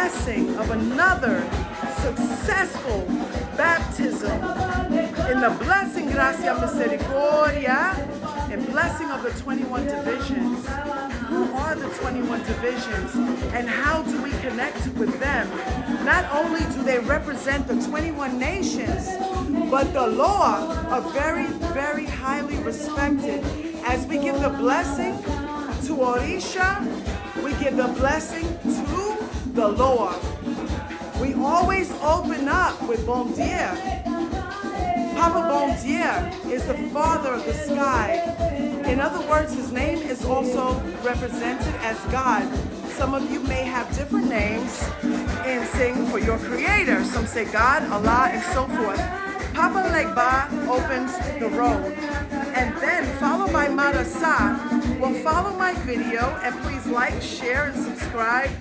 blessing of another successful baptism in the blessing, gracia, misericordia, and blessing of the 21 divisions. Who are the 21 divisions and how do we connect with them? Not only do they represent the 21 nations, but the law are very, very highly respected. As we give the blessing to Orisha, we give the blessing to the Lord. We always open up with Bon Dieu. Papa Bon Dieu is the Father of the sky. In other words, his name is also represented as God. Some of you may have different names and sing for your creator. Some say God, Allah, and so forth. Papalegba opens the road. And then, followed by Marasa, will follow my video. And please like, share, and subscribe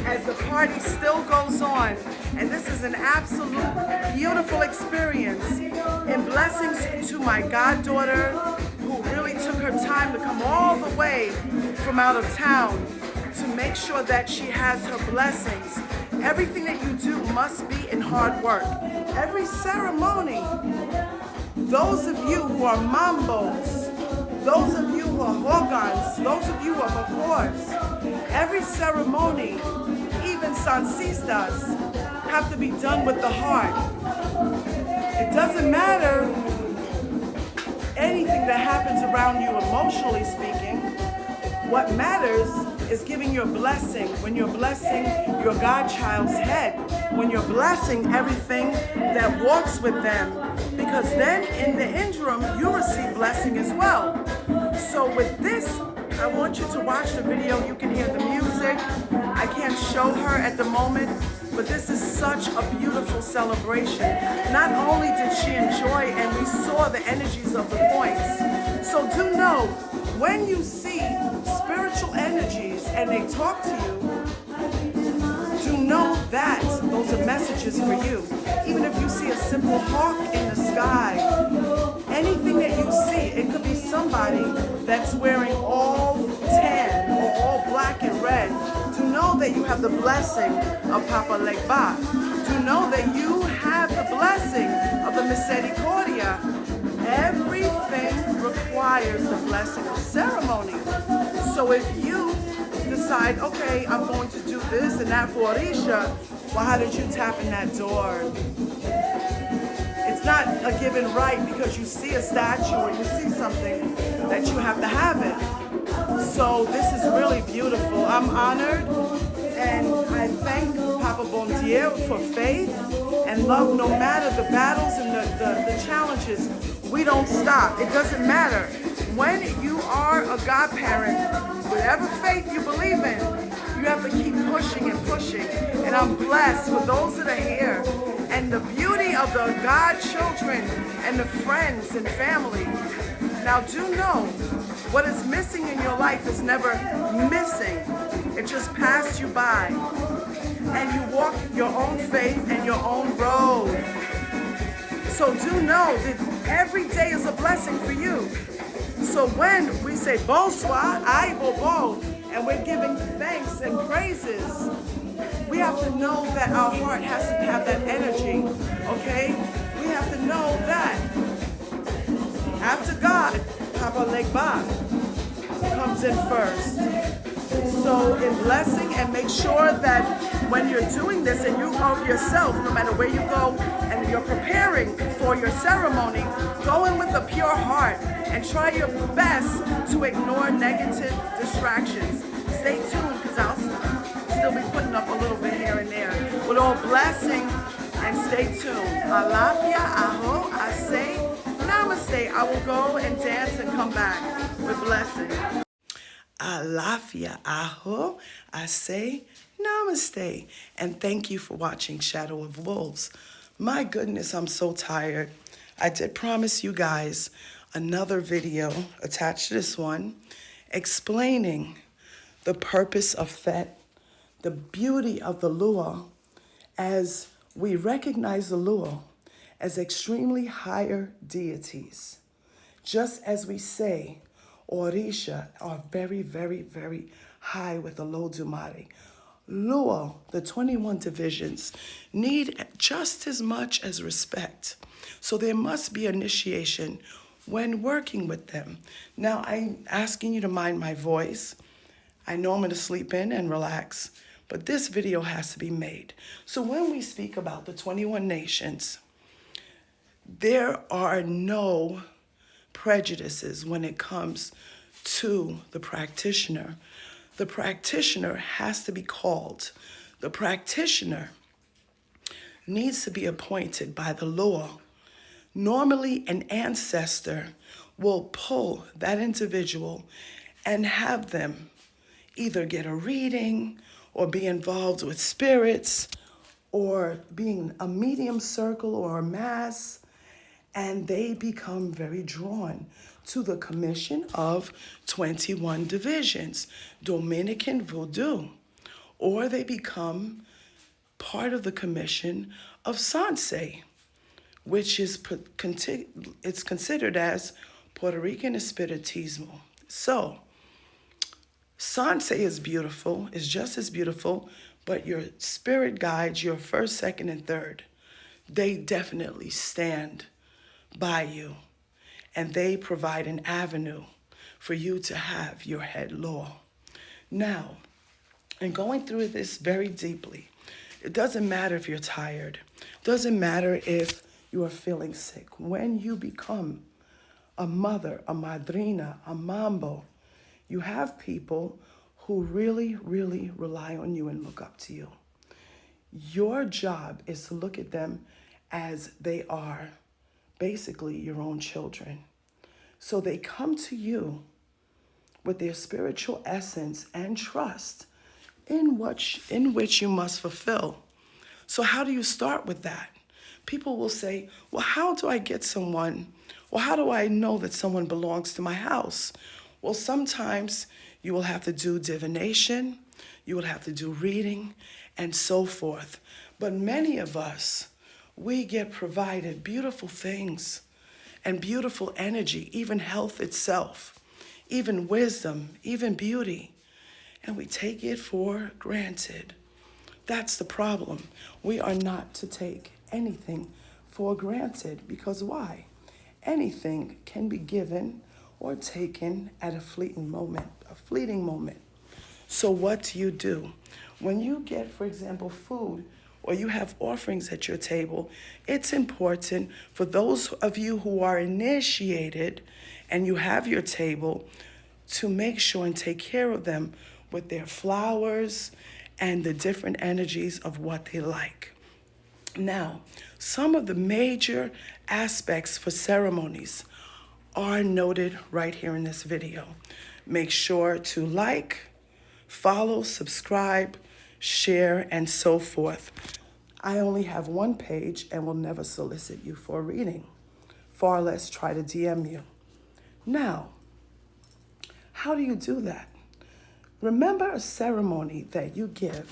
as the party still goes on. And this is an absolute beautiful experience. And blessings to my goddaughter, who really took her time to come all the way from out of town to make sure that she has her blessings. Everything that you do must be in hard work. Every ceremony, those of you who are mambos, those of you who are hogans, those of you who are makors, every ceremony, even sansistas, have to be done with the heart. It doesn't matter anything that happens around you emotionally speaking. What matters is giving your blessing. When you're blessing your godchild's head, when you're blessing everything that walks with them, because then in the interim you receive blessing as well. So with this, I want you to watch the video. You can hear the music. I can't show her at the moment, but this is such a beautiful celebration. Not only did she enjoy, and we saw the energies of the points. So do know, when you see spiritual energies and they talk to you, do know that those are messages for you. Even if you see a simple hawk in the sky, anything that you see, it could be somebody that's wearing all tan or all black and red. To know that you have the blessing of Papalegba. To know that you have the blessing of the Misericordia. Everything requires the blessing of ceremony. So if you decide, okay, I'm going to do this and that for Orisha, well, how did you tap in that door? It's not a given right because you see a statue or you see something that you have to have it. So this is really beautiful. I'm honored, and I thank Papa Bon Dieu for faith and love. No matter the battles and the challenges, we don't stop. It doesn't matter. When you are a godparent, whatever faith you believe in, you have to keep pushing and pushing. And I'm blessed with those that are here. And the beauty of the godchildren and the friends and family. Now do know, what is missing in your life is never missing. It just passed you by. And you walk your own faith and your own road. So do know that every day is a blessing for you. So when we say Bonswa, Ayibobo, and we're giving thanks and praises, we have to know that our heart has to have that energy, okay? We have to know that after God, Papalegba comes in first. So in blessing, and make sure that when you're doing this and you are yourself, no matter where you go and you're preparing for your ceremony, go in with a pure heart and try your best to ignore negative distractions. Stay tuned because I'll still be putting up a little bit here and there. With all blessing, and stay tuned. Alafia, aho, I say, namaste. I will go and dance and come back with blessing. Alafia, aho, I say, namaste. And thank you for watching Shadow of Wolves. My goodness, I'm so tired. I did promise you guys another video attached to this one explaining the purpose of Fet, the beauty of the Lua, as we recognize the Lua as extremely higher deities. Just as we say, Orisha are very, very, very high with the Olodumare. Luo, the 21 divisions, need just as much as respect. So there must be initiation when working with them. Now, I'm asking you to mind my voice. I know I'm going to sleep in and relax, but this video has to be made. So when we speak about the 21 nations, there are no prejudices when it comes to the practitioner. The practitioner has to be called. The practitioner needs to be appointed by the law. Normally, an ancestor will pull that individual and have them either get a reading or be involved with spirits or being a medium circle or a mass, and they become very drawn to the commission of 21 divisions, Dominican voodoo, or they become part of the commission of Sanse, which is it's considered as Puerto Rican Espiritismo. So, Sanse is beautiful, is just as beautiful, but your spirit guides, your first, second, and third, they definitely stand by you, and they provide an avenue for you to have your head law. Now, in going through this very deeply, it doesn't matter if you're tired. It doesn't matter if you are feeling sick. When you become a mother, a madrina, a mambo, you have people who really, really rely on you and look up to you. Your job is to look at them as they are basically your own children. So they come to you with their spiritual essence and trust in which you must fulfill. So how do you start with that? People will say, well, how do I get someone? Well, how do I know that someone belongs to my house? Well, sometimes you will have to do divination, you will have to do reading, and so forth. But many of us, we get provided beautiful things and beautiful energy, even health itself, even wisdom, even beauty, and we take it for granted. That's the problem. We are not to take anything for granted, because why? Anything can be given or taken at a fleeting moment. So what do? When you get, for example, food, or you have offerings at your table, it's important for those of you who are initiated and you have your table to make sure and take care of them with their flowers and the different energies of what they like. Now, some of the major aspects for ceremonies are noted right here in this video. Make sure to like, follow, subscribe, share, and so forth. I only have one page and will never solicit you for a reading, far less try to DM you. Now, how do you do that? Remember a ceremony that you give.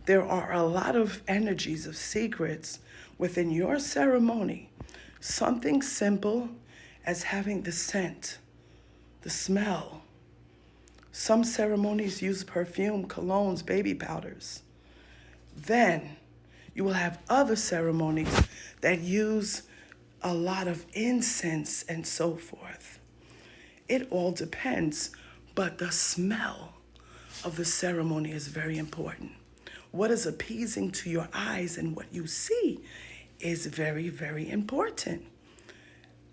There are a lot of energies of secrets within your ceremony. Something simple as having the scent, the smell. Some ceremonies use perfume, colognes, baby powders. Then you will have other ceremonies that use a lot of incense and so forth. It all depends, but the smell of the ceremony is very important. What is appeasing to your eyes and what you see is very, very important.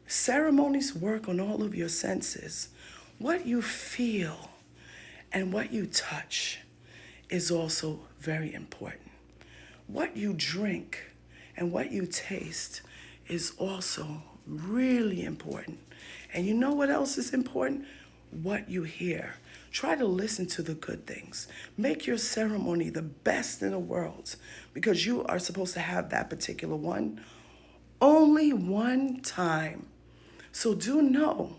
Ceremonies work on all of your senses. What you feel and what you touch is also very important. What you drink and what you taste is also really important. And you know what else is important? What you hear. Try to listen to the good things. Make your ceremony the best in the world, because you are supposed to have that particular one only one time. So do know,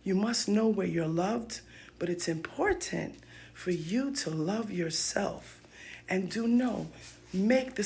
you must know where you're loved, but it's important for you to love yourself. And do know, make the